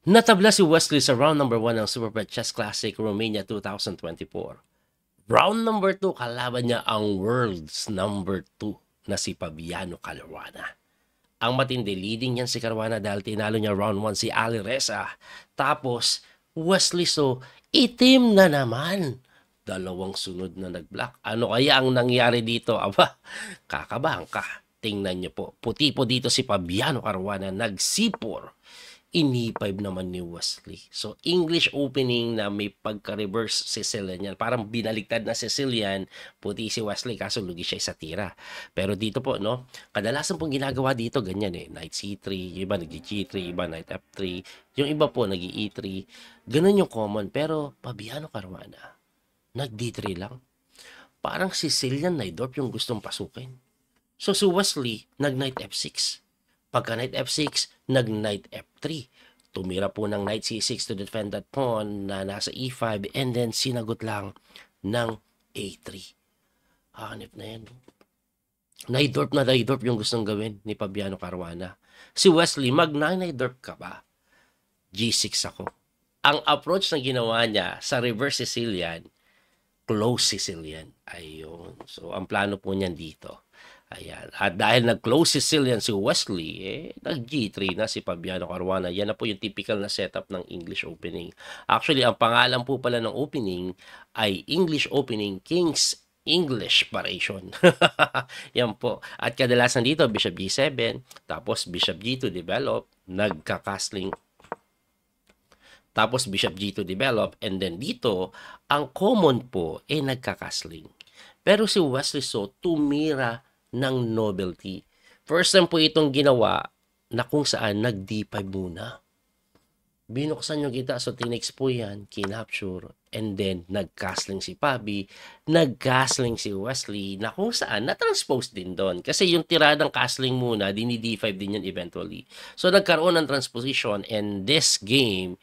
Natabla si Wesley sa round number 1 ng Superbet Chess Classic Romania 2024. Round number 2, kalaban niya ang world's number 2 na si Fabiano Caruana. Ang matindi, leading yan si Caruana dahil tinalo niya round 1 si Ali Reza. Tapos, Wesley So, itim na naman. Dalawang sunod na nag-block. Ano kaya ang nangyari dito? Aba, kakabahan ka. Tingnan niyo po. Puti po dito si Fabiano Caruana, nag-C4. Ini-5 naman ni Wesley. So, English opening na may pagka-reverse Sicilian yan. Parang binaligtad na Sicilian, puti si Wesley, kaso lugi siya sa tira. Pero dito po, no, kadalasan pong ginagawa dito, ganyan eh. Knight C3, yung iba nag-G3, iba Knight F3, yung iba po nag-E3. Ganun yung common. Pero, Fabiano Caruana, nag-D3 lang. Parang Sicilian Najdorf yung gustong pasukin. So, si Wesley, nag-Knight F6. Pagka Knight F6, nag-Knight F3. Tumira po ng Knight C6 to defend that pawn na nasa E5 and then sinagot lang ng A3. Hanip na yan. Najdorf na Najdorf yung gustong gawin ni Fabiano Caruana. Si Wesley, mag-Najdorf ka ba? G6 ako. Ang approach na ginawa niya sa reverse Sicilian, close Sicilian. Ayun. So, ang plano po niyan dito. Ayan. At dahil nag-close Sicilian si Wesley, nag-G3 na si Fabiano Caruana. Yan na po yung typical na setup ng English opening. Actually, ang pangalan po pala ng opening ay English Opening King's English Variation. Yan po. At kadalasan dito, Bishop G7, tapos Bishop G2 develop, nagka-castling. Tapos Bishop G2 develop, and then dito, ang common po nagka-castling. Pero si Wesley So, tumira ng novelty. First time po itong ginawa na kung saan nag-D5 muna. Binuksan yung kita, so tinex po yan, kinapture, and then nag-castling si Fabi, nag-castling si Wesley, na kung saan na-transpose din doon. Kasi yung tiradang castling muna, dini-D5 din yan eventually. So nagkaroon ng transposition, and this game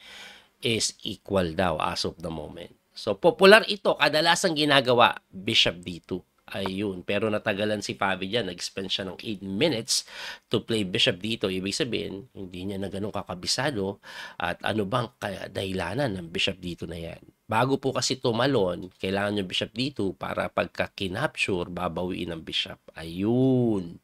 is equal daw as of the moment. So popular ito, kadalasang ginagawa, Bishop D2. Ayun, pero natagalan si Fabi dyan, nag-spend siya ng 8 minutes to play Bishop dito. Ibig sabihin, hindi niya na ganun kakabisado at ano bang dahilanan ng Bishop dito na yan. Bago po kasi tumalon, kailangan yung Bishop dito para pagka kinapture, babawiin ng Bishop. Ayun.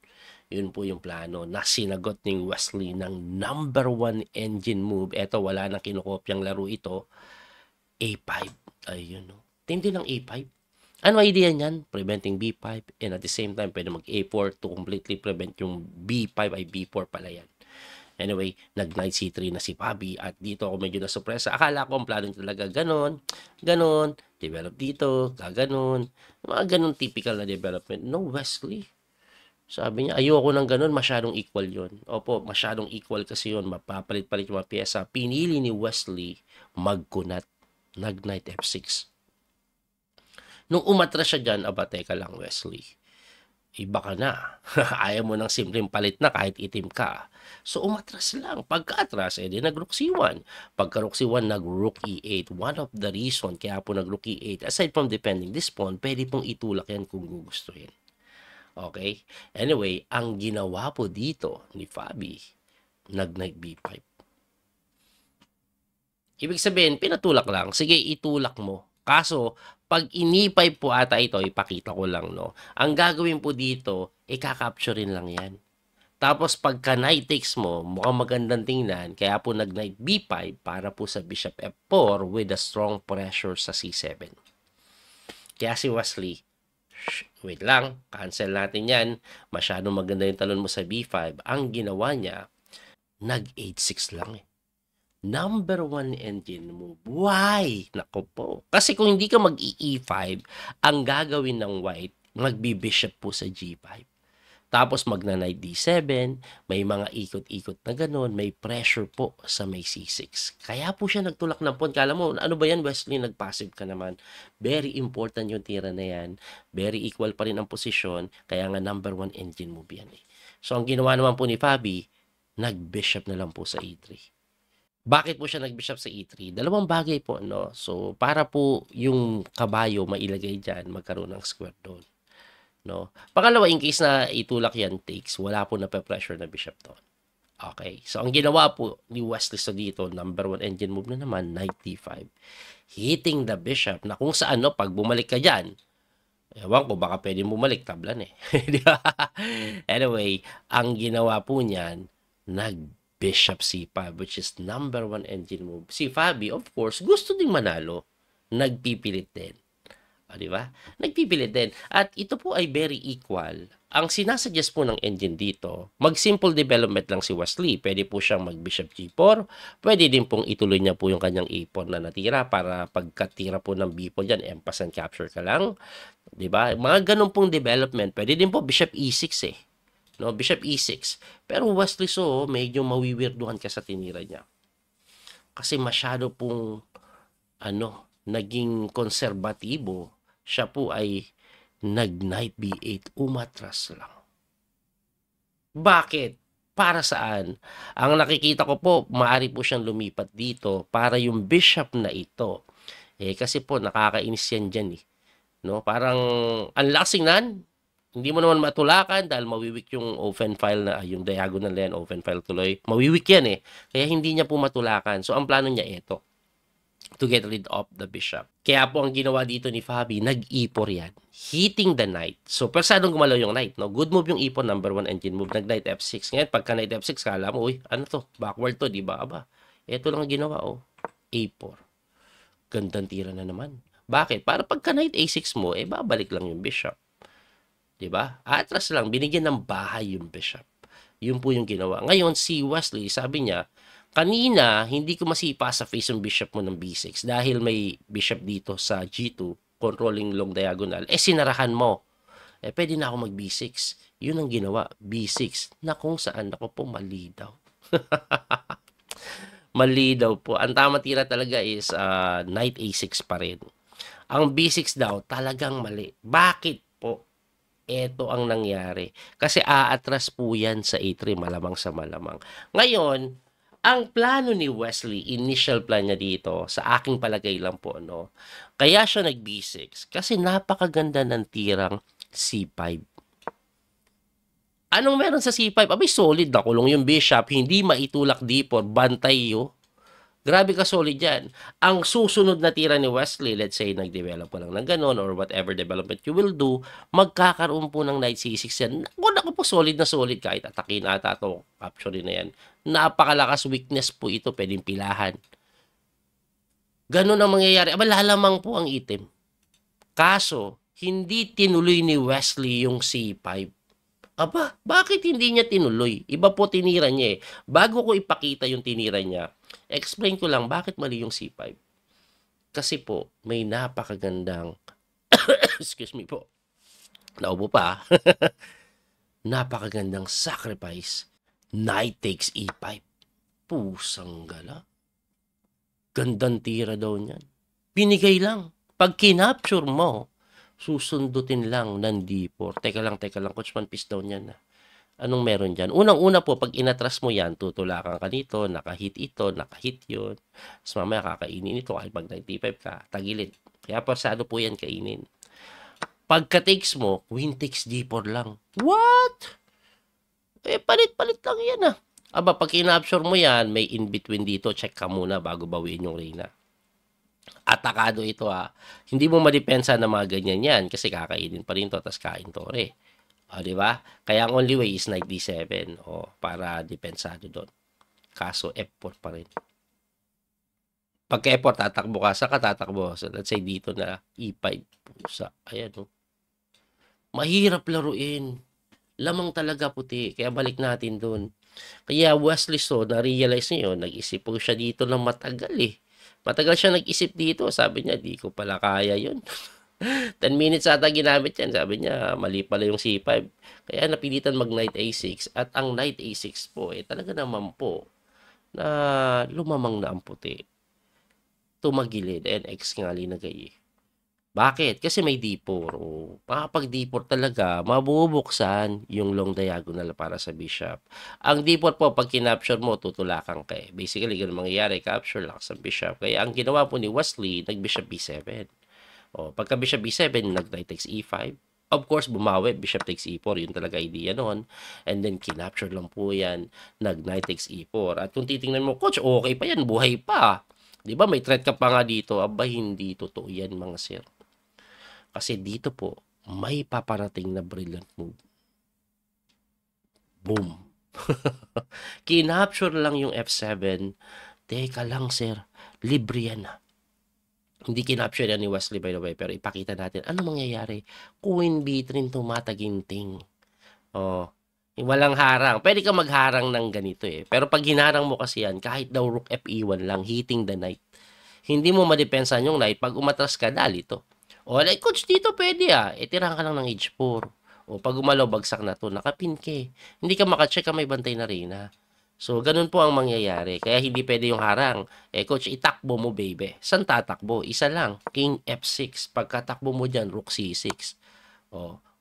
Yun po yung plano na sinagot ni Wesley ng number 1 engine move. Eto, wala nang kinukopyang laro ito. A5. Ayun, no. Tindi ng A5. Ano idea niyan? Preventing B5 and at the same time pwede mag-A4 to completely prevent yung B5 ay B4 pala yan. Anyway, nag-Knight C3 na si Fabi at dito ako medyo nasupresa. Akala ko ang plano talaga ganon, develop dito, gaganon. Mga ganon typical na development. No, Wesley. Sabi niya, ayoko ng ganon, masyadong equal yon. Opo, masyadong equal kasi yon, mapapalit-palit yung mga pyesa. Pinili ni Wesley magkunat, nag-Knight F6. Nung umatras siya dyan, aba, teka lang, Wesley. Iba ka na. Ayaw mo ng simpleng palit na kahit itim ka. So, umatras lang. Pagka-atras, edi nag-rook C1. Pagka-rook C1, nag-rook E8. One of the reason kaya po nag-rook E8, aside from defending this pawn, pwede pong itulak yan kung gugustuhin. Okay? Anyway, ang ginawa po dito ni Fabi, nag-Knight B5. Ibig sabihin, pinatulak lang. Sige, itulak mo. Kaso, pag ini-5 po ata ito, ipakita ko lang, no? Ang gagawin po dito, ikakapturein lang yan. Tapos, pagka knight takes mo, mukhang magandang tingnan, kaya po nag-knight B5 para po sa bishop F4 with a strong pressure sa C7. Kaya si Wesley, wait lang, cancel natin yan. Masyadong maganda yung talon mo sa B5. Ang ginawa niya, nag-8-6 lang eh. Number 1 engine move. Why? Nako po. Kasi kung hindi ka mag-E5, ang gagawin ng white, magbi-bishop po sa G5. Tapos magna-knight D7, may mga ikot-ikot na ganun, may pressure po sa may C6. Kaya po siya nagtulak ng pawn. Kala mo, ano ba yan, Wesley? Nag-passive ka naman. Very important yung tira na yan. Very equal pa rin ang posisyon. Kaya nga number 1 engine move yan eh. So, ang ginawa naman po ni Fabi, nag-bishop na lang po sa E3. Bakit po siya nag-bishop sa E3? Dalawang bagay po, no? So, para po yung kabayo mailagay dyan, magkaroon ng square doon. No? Pangalawa, in case na itulak yan takes, wala po na pressure na bishop doon. Okay. So, ang ginawa po ni Wesley so dito, number 1 engine move na naman, knight d5. Hitting the bishop na kung saan, no, pag bumalik ka dyan, ewan ko, baka pwede bumalik, tablan eh. Di ba? Anyway, ang ginawa po niyan, nag-bishop c5, which is number 1 engine move. Si Fabi, of course, gusto ding manalo. Nagpipilit din. Di ba? Nagpipilit din. At ito po ay very equal. Ang sinasuggest po ng engine dito, mag-simple development lang si Wesley. Pwede po siyang mag-bishop g4. Pwede din pong ituloy niya po yung kanyang a4 na natira para pagkatira po ng b4 dyan, empass and capture ka lang. Di ba? Mga ganun pong development. Pwede din po bishop e6 eh. No, bishop e6. Pero Wesley so, medyo mawiwirduhan ka sa tinira niya. Kasi masyado pong naging konserbatibo. Siya po ay nag-knight b8, umatras lang. Bakit? Para saan? Ang nakikita ko po, maaari po siyang lumipat dito para yung bishop na ito. Kasi po, nakakainis yan dyan eh. No? Parang, unlaxing nan, hindi mo naman matulakan dahil mawiwik yung open file na, yung diagonal na yan, open file tuloy. Mawiwik yan eh. Kaya hindi niya po matulakan. So, ang plano niya ito, to get rid of the bishop. Kaya po ang ginawa dito ni Fabi, nag-e4 yan. Hitting the knight. So, persadong gumalaw yung knight. No? Good move yung e4, number 1 engine move. Nag-knight f6. Ngayon, pagka knight f6, kala mo, uy, ano to? Backward to, di ba? Aba, ito lang ang ginawa, oh. a4. Gandang tira na naman. Bakit? Para pagka knight a6 mo, babalik lang yung bishop. Di ba? Atras lang, binigyan ng bahay yung bishop. Yun po yung ginawa. Ngayon, si Wesley, sabi niya, kanina, hindi ko masipa sa face yung bishop mo ng b6 dahil may bishop dito sa g2, controlling long diagonal. Sinarahan mo. Pwede na ako mag b6. Yun ang ginawa, b6, na kung saan ako po mali daw. Mali daw po. Ang tama tira talaga is knight a6 pa rin. Ang b6 daw, talagang mali. Bakit po? Ito ang nangyari. Kasi aatras po yan sa a3, malamang sa malamang. Ngayon, ang plano ni Wesley, initial plan niya dito, sa aking palagay lang po, no? Kaya siya nag b6 kasi napakaganda ng tirang c5. Anong meron sa c5? Abay, solid na kulong yung bishop, hindi maitulak d4, bantay yo. Grabe ka solid yan. Ang susunod na tira ni Wesley, let's say, nag-develop pa lang ng ganon or whatever development you will do, magkakaroon po ng knight c6 yan. Naku po, solid na solid kahit atakin ata ito, capture na yan. Napakalakas weakness po ito, pwedeng pilahan. Ganon ang mangyayari. Aba, lalamang po ang item. Kaso, hindi tinuloy ni Wesley yung c5. Aba, bakit hindi niya tinuloy? Iba po tinira niya eh. Bago ko ipakita yung tinira niya, explain ko lang bakit mali yung c5. Kasi po, may napakagandang excuse me po. Naubo pa. Napakagandang sacrifice. Knight takes e5. Pusang gala. Gandang tira daw niyan. Binigay lang. Pag kinapture mo, susundutin lang ng d4. Teka lang, Coach Man, piece down yan. Anong meron dyan? Unang-una po, pag inatras mo yan, tutulakan ka dito, nakahit ito, nakahit yun. Tapos mamaya kakainin ito, kahit pag 95 ka, tagilid. Kaya pasado po yan kainin. Pagka-takes mo, queen takes d4 lang. What? Palit-palit lang yan ah. Aba, pag kinapture mo yan, may in-between dito, check ka muna bago bawiin yung reyna. Atakado ito ah. Hindi mo madepensa na mga ganyan yan kasi kakainin pa rin to, tas kain tore. Di ba? Kaya ang only way is knight d7 para depensado doon. Kaso f4 pa rin. Pagka f4 tatakbo ka, saka tatakbo. So let's say dito na e5 pusa. Ayan mahirap laruin. Lamang talaga puti. Kaya balik natin doon. Kaya Wesley so, na-realize niyo, nag-isip po siya dito ng matagal eh. Matagal siya nag-isip dito. Sabi niya, di ko pala kaya yun. 10 minutes ata ginamit yan. Sabi niya, mali pala yung c5. Kaya napilitan mag-knight a6. At ang knight a6 po, talaga naman po, na lumamang na ang puti. Tumagilid. And x nga linagay. Bakit? Kasi may d4. Pag d4 talaga, mabubuksan yung long diagonal para sa bishop. Ang d4 po, pag kinapture mo, tutulakan ka eh. Basically, ganun mangyayari, capture lang sa bishop. Kaya ang ginawa po ni Wesley, nag-bishop b7. Pagka bishop b7, nag-knight takes e5. Of course, bumawi, bishop takes e4, yun talaga idea noon. And then, kinapture lang po yan, nag-knight takes e4. At kung titingnan mo, coach, okay pa yan, buhay pa. Di ba, may threat ka pa nga dito. Aba, hindi totoo yan, mga sir. Kasi dito po, may paparating na brilliant move. Boom. Kinapture lang yung f7. Teka lang, sir. Libre yan. Hindi kinapture yan ni Wesley, by the way, pero ipakita natin ano mangyayari. Queen B3 tumataginting. Oh, walang harang. Pwede ka magharang ng ganito eh. Pero pag hinarang mo kasi yan, kahit daw rook Fe1 lang, hitting the knight. Hindi mo madepensahan yung knight. Pag umatras ka, dali to. O, like, coach, dito pwede ah. Tirahan ka lang ng H4. O, pag umalaw, bagsak na to, nakapin ka eh. Hindi ka makacheck ka may bantay na reyna. So, ganun po ang mangyayari. Kaya hindi pwede yung harang. Coach, itakbo mo, baby. Saan tatakbo? Isa lang. King F6. Pagkatakbo mo dyan, Rook C6.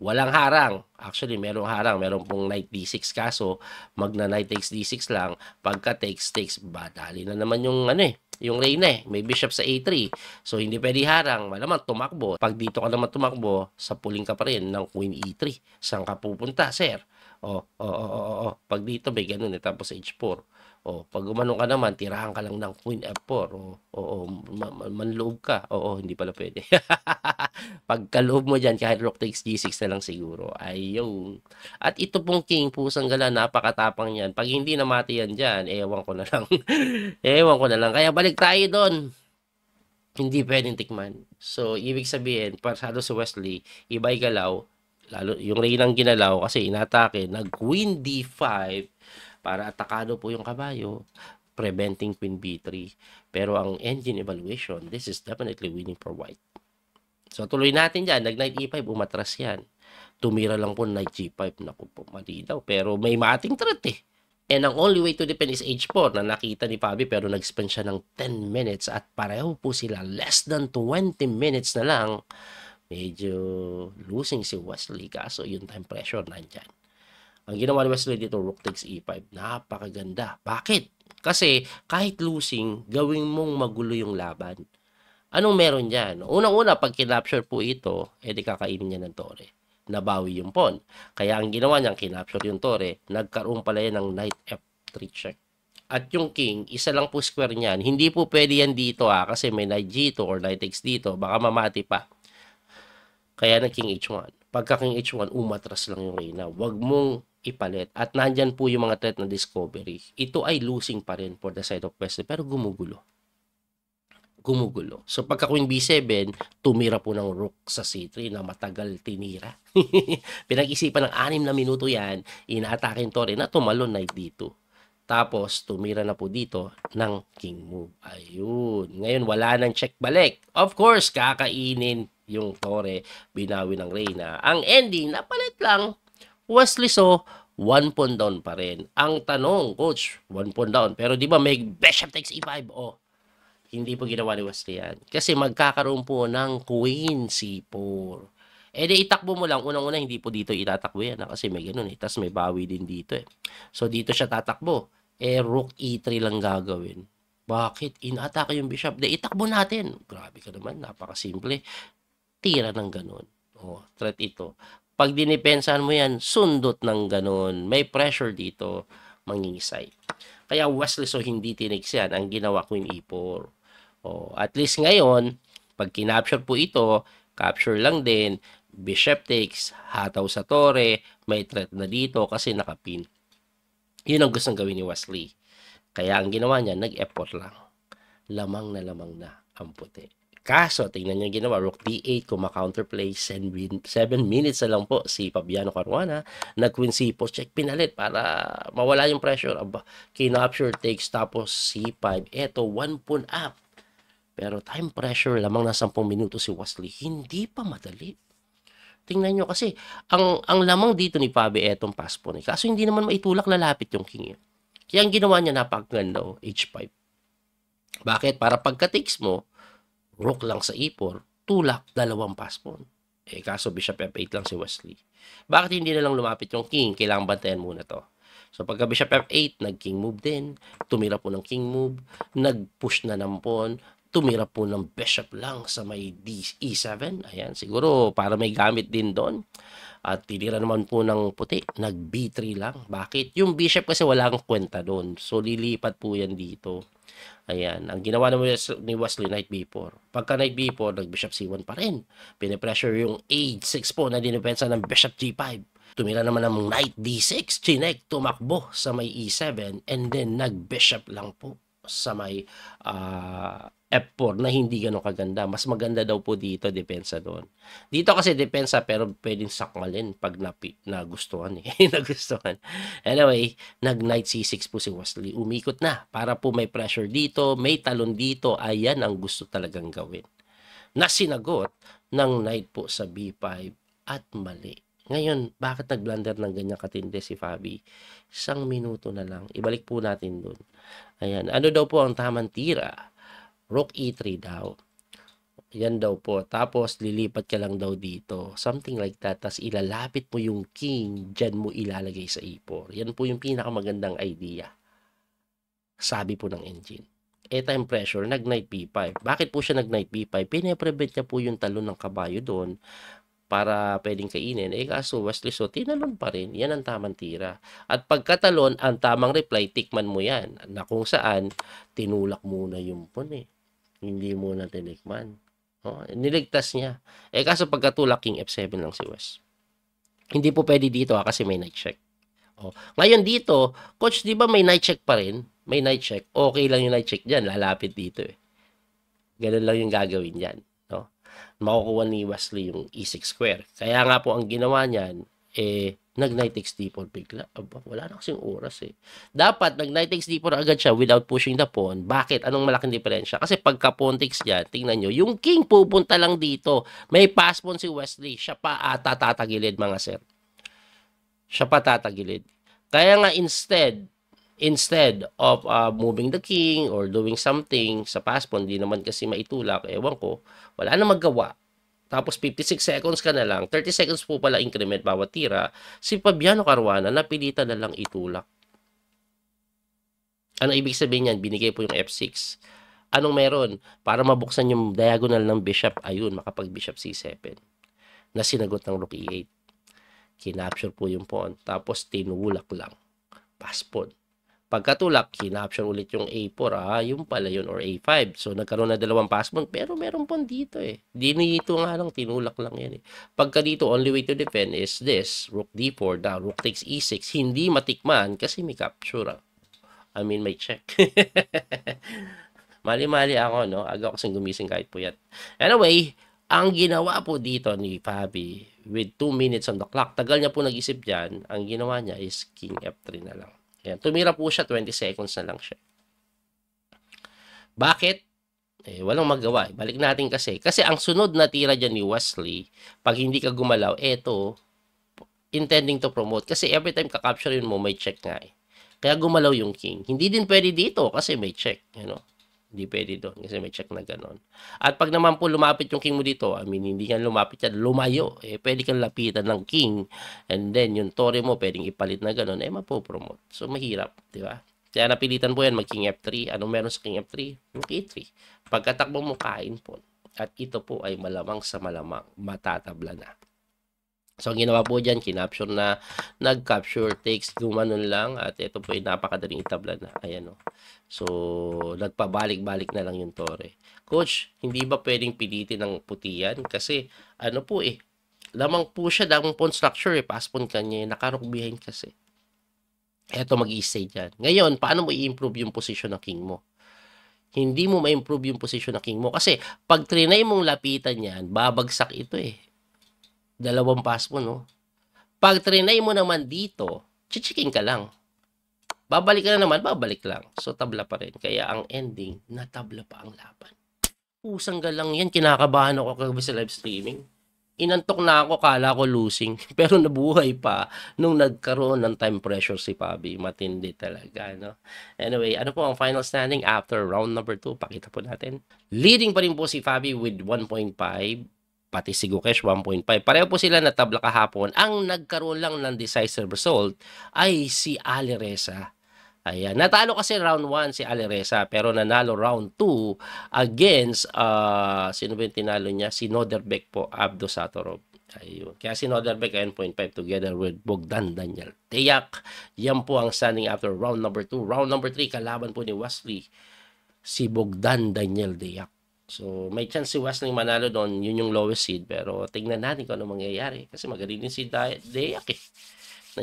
Walang harang. Actually, merong harang. Meron pong Knight D6 kaso, magna-Knight takes D6 lang. Pagka takes, badali na naman yung yung reyna eh. May bishop sa A3. So, hindi pwede harang. Malamang tumakbo. Pag dito ka naman tumakbo, sa puling ka pa rin ng Queen E3. Saan ka pupunta, sir? Pag dito may ganun eh, tapos H4. Pag umanong ka naman, tirahan ka lang ng Queen F4. Manloob ka. Hindi pala pwede. Pagkaloob mo dyan, kahit Rook takes G6 na lang siguro. Ayun. At ito pong King, pusang gala, napakatapang yan. Pag hindi namati yan dyan, ewan ko na lang. Ewan ko na lang. Kaya balik tayo doon. Hindi pwedeng tikman. So, ibig sabihin, pasado si Wesley, iba'y galaw, lalo yung reynang ginalaw kasi inatake, nag-Queen D5 para atakado po yung kabayo, preventing Queen B3. Pero ang engine evaluation, this is definitely winning for white. So tuloy natin dyan, nag-Knight E5, umatras yan. Tumira lang po Knight G5, naku po, mali daw. Pero may mating threat eh. And ang only way to defend is H4 na nakita ni Fabi pero nag-spend siya ng 10 minutes at pareho po sila less than 20 minutes na lang. Medyo losing si Wesley kaso yung time pressure nandyan. Ang ginawa ni Wesley dito, Rook takes E5. Napakaganda. Bakit? Kasi kahit losing, gawin mong magulo yung laban. Anong meron dyan? Unang-una, pag kinapture po ito, edi kakainin niya ng tore. Nabawi yung pawn. Kaya ang ginawa niya, kinapture yung tore, nagkaroon pala yan ng Knight F3 check. At yung king, isa lang po square niyan. Hindi po pwede yan dito kasi may Knight G2 or Knight X dito. Baka mamati pa. Kaya na King H1. Pagka King H1, umatras lang yung reyna. Huwag mong ipalit. At nandyan po yung mga threat na discovery. Ito ay losing pa rin for the side of Wesley, pero gumugulo. So pagka Queen B7, tumira po ng Rook sa C3 na matagal tinira. Pinag-isipan ng 6 na minuto yan, inaatake to rin na tumalon Knight D2. Tapos, tumira na po dito ng king move. Ayun. Ngayon, wala nang check balik. Of course, kakainin yung tore, binawi ng reyna. Ang ending, napalit lang. Wesley So, 1 pawn down pa rin. Ang tanong, coach, 1 pawn down. Pero di ba may bishop takes E5? Hindi po ginawa ni Wesley yan. Kasi magkakaroon po ng Queen C4. Di itakbo mo lang. Unang-una, hindi po dito itatakbo yan. Kasi may ganun eh. Tapos may bawi din dito eh. So, dito siya tatakbo. Rook E3 lang gagawin. Bakit? Inatake yung bishop. Itakbo natin. Grabe ka naman. Napakasimple. Tira ng ganun. Threat ito. Pag dinipensahan mo yan, sundot ng ganun. May pressure dito. Mangingisay. Kaya Wesley So hindi tiniks yan. Ang ginawa Queen E4. At least ngayon, pag kinapture po ito, capture lang din, bishop takes, hataw sa tore, may threat na dito kasi nakapin. Yun ang gustong gawin ni Wesley. Kaya ang ginawa niya, nag-effort lang. Lamang na ang puti. Kaso, tingnan niyo yung ginawa, Rook D8, kuma-counterplay, 7 minutes na lang po si Fabiano Caruana, nag-Queen C4, check pinalit para mawala yung pressure. Aba, kinapture takes, tapos C5, eto, 1 pawn up. Pero time pressure, lamang na 10 minuto si Wesley, hindi pa madali. Tingnan nyo kasi, ang lamang dito ni Fabi etong pass pawn. Kaso hindi naman maitulak, lalapit yung king. Kaya ang ginawa niya, napakaganda, H5. Bakit? Para pagka-takes mo, Rook lang sa E4, tulak, 2 pass pawn. Kaso bishop F8 lang si Wesley. Bakit hindi na lang lumapit yung king? Kailangan bantayan muna to. So pagka bishop F8, nag-king move din. Tumira po ng king move. Nag-push na ng pawn. tumira po ng bishop lang sa may E7. Ayan, siguro para may gamit din doon. At tinira naman po ng puti, nag B3 lang. Bakit? Yung bishop kasi wala kang kwenta doon. So, lilipat po yan dito. Ayan, ang ginawa naman ni Wesley, knight B4. Pagka knight B4, nag-bishop C1 pa rin. Pinipressure yung A6 po na dinipensa ng bishop G5. Tumira naman ng knight D6, chinek, tumakbo sa may E7, and then nag-bishop lang po sa may F4 na hindi ganun kaganda. Mas maganda daw po dito, depensa doon. Dito kasi depensa pero pwedeng sakmalin pag nagustuhan eh. Nagustuhan. Anyway, nag-knight C6 po si Wesley. Umikot na para po may pressure dito, may talon dito. Ayan ang gusto talagang gawin. Nasinagot ng knight po sa B5 at mali. Ngayon, bakit nag-blunder ng ganyan katindi si Fabi? 1 minuto na lang. Ibalik po natin doon. Ayan. Ano daw po ang tamang tira? Rook E3 daw. Yan daw po. Tapos, lilipat ka lang daw dito. Something like that. Tapos, ilalapit mo yung king. Diyan mo ilalagay sa E4. Yan po yung pinakamagandang idea. Sabi po ng engine. Time pressure, nag-knight B5. Bakit po siya nag-knight B5? Pine-prevent niya po yung talon ng kabayo doon para pwedeng kainin. Kaso, Wesley So, tinalon pa rin. Yan ang tamang tira. At pagkatalon, ang tamang reply, tikman mo yan. Na kung saan, tinulak muna yung pawn eh. Hindi muna tinikman. Niligtas niya. Kaso pagkatulak, king F7 lang si West. Hindi po pwede dito kasi may knight check. Ngayon dito, coach, di ba may knight check pa rin? May knight check. Okay lang yung knight check dyan. Lalapit dito eh. Ganun lang yung gagawin dyan. Makukuha ni Wesley yung E6 square. Kaya nga po ang ginawa niyan, nag-knight takes d4 bigla. Wala na kasing oras eh. Dapat nag-knight takes d4 agad siya without pushing the pawn. Bakit? Anong malaking diferensya? Kasi pagka pawn takes dyan, tingnan nyo, yung king pupunta lang dito. May pass pawn si Wesley. Siya pa tatagilid mga sir. Siya pa tatagilid. Kaya nga instead of moving the king or doing something sa pass pawn, di naman kasi maitulak, ewan ko, wala na magawa. Tapos 56 seconds ka na lang, 30 seconds po pala increment bawat tira, si Fabiano Caruana napilitan na lang itulak. Ano ibig sabihin yan? Binigay po yung F6. Anong meron? Para mabuksan yung diagonal ng bishop, ayun, makapag-bishop C7. Na sinagot ng rook E8. Kinapture po yung pawn, tapos tinulak lang. Pass pawn. Pagkatulak, kinapture ulit yung A4, yung pala yun, or A5. So, nagkaroon na dalawang pass pawn, pero meron pawn dito eh. Dito nga lang, tinulak lang yan eh. Pagka dito, only way to defend is this, rook D4, rook takes E6, hindi matikman kasi may capture. May check. Mali-mali ako, no? Aga kasing gumising kahit puyat. Anyway, ang ginawa po dito ni Fabi, with 2 minutes on the clock, tagal niya po nag-isip dyan, ang ginawa niya is king F3 na lang. Yan. Tumira po siya, 20 seconds na lang siya. Bakit? Walang magawa. Balik natin kasi. Kasi ang sunod na tira dyan ni Wesley, pag hindi ka gumalaw, intending to promote. Kasi every time kakapturein mo, may check nga eh. Kaya gumalaw yung king. Hindi din pwede dito kasi may check. Hindi pwede doon kasi may check na ganon. At pag naman po lumapit yung king mo dito, hindi ka lumapit yan, lumayo. Pwede kang lapitan ng king and then yung tore mo pwedeng ipalit na ganon, mapopromote. So mahirap, di ba? Kaya napilitan po yan mag-king F3. Anong meron sa king F3? Yung K3. Pagkatakbo mo, kain po. At ito po ay malamang sa malamang matatabla na. So, ang ginawa po dyan, kinapture na, nag-capture, takes, gumanon lang, at ito po ay napakadaling itabla na. Ayan o. So, nagpabalik-balik na lang yung tore. Coach, hindi ba pwedeng pilitin ng puti yan? Kasi, lamang po siya, damang pawn structure pass pawn kanya, nakarook behind kasi. Eto, mag-i-stay dyan. Ngayon, paano mo i-improve yung position ng king mo? Hindi mo ma-improve yung position ng king mo. Kasi, pag trinay mong lapitan yan, babagsak ito dalawang pass mo, no? Pag trinay mo naman dito, chichiking ka lang. Babalik ka na naman, babalik lang. So, tabla pa rin. Kaya ang ending, natabla pa ang laban. Pusang galang yan. Kinakabahan ako kagabi sa live streaming. Inantok na ako, kala ko losing. Pero nabuhay pa nung nagkaroon ng time pressure si Fabi. Matindi talaga, no? Anyway, ano po ang final standing after round number 2? Pakita po natin. Leading pa rin po si Fabi with 1.5. Pati si Gukesh 1.5. Pareho po sila na tabla kahapon. Ang nagkaroon lang ng decisive result ay si Ali Reza Ayan. Natalo kasi round 1 si Aleresa pero nanalo round 2 against sino ba yung tinalo niya? Si Noderbek po, Abdo Satorov. Ayun. Kaya si Noderbek 9.5 together with Bogdan Daniel Teyak. Yan po ang standing after round number 2. Round number 3, kalaban po ni Wesley, si Bogdan Daniel Teyak. So, may chance si Wesley manalo doon. Yun yung lowest seed. Pero tingnan natin kung ano mangyayari. Kasi magaling din si Deyak eh.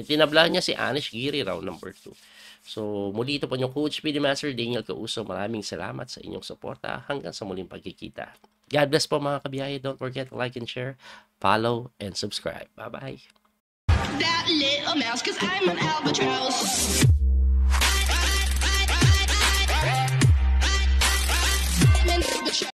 Tinabla niya si Anish Giri round number 2. So, muli ito po yung Coach PD Master Daniel Causo. Maraming salamat sa inyong suporta. Hanggang sa muling pagkikita. God bless po mga kabiyahe. Don't forget to like and share, follow, and subscribe. Bye-bye. That little mouse, 'cause I'm an albatross.